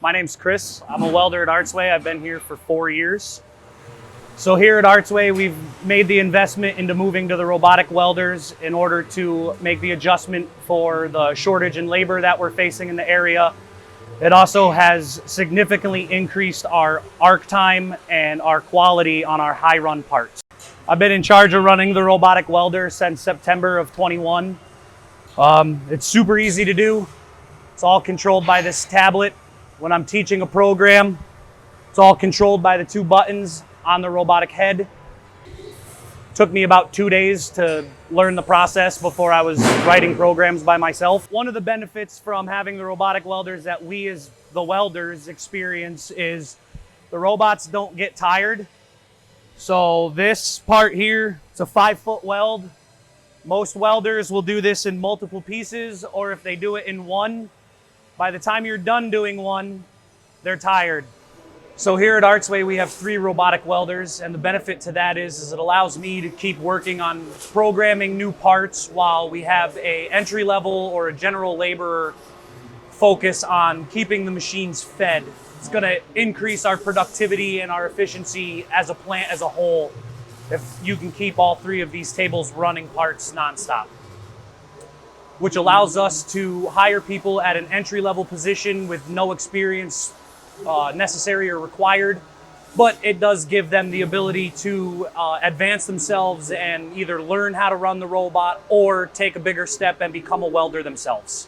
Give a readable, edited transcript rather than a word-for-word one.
My name's Chris. I'm a welder at Artsway. I've been here for 4 years. So here at Artsway, we've made the investment into moving to the robotic welders in order to make the adjustment for the shortage in labor that we're facing in the area. It also has significantly increased our arc time and our quality on our high run parts. I've been in charge of running the robotic welder since September of 21. It's super easy to do. It's all controlled by this tablet. When I'm teaching a program, it's all controlled by the 2 buttons on the robotic head. Took me about 2 days to learn the process before I was writing programs by myself. One of the benefits from having the robotic welders that we as the welders experience is the robots don't get tired. So this part here, it's a 5-foot weld. Most welders will do this in multiple pieces, or if they do it in one, by the time you're done doing one, they're tired. So here at Artsway, we have 3 robotic welders, and the benefit to that is it allows me to keep working on programming new parts while we have a entry level or a general laborer focus on keeping the machines fed. It's gonna increase our productivity and our efficiency as a plant as a whole if you can keep all 3 of these tables running parts nonstop, which allows us to hire people at an entry-level position with no experience necessary or required, but it does give them the ability to advance themselves and either learn how to run the robot or take a bigger step and become a welder themselves.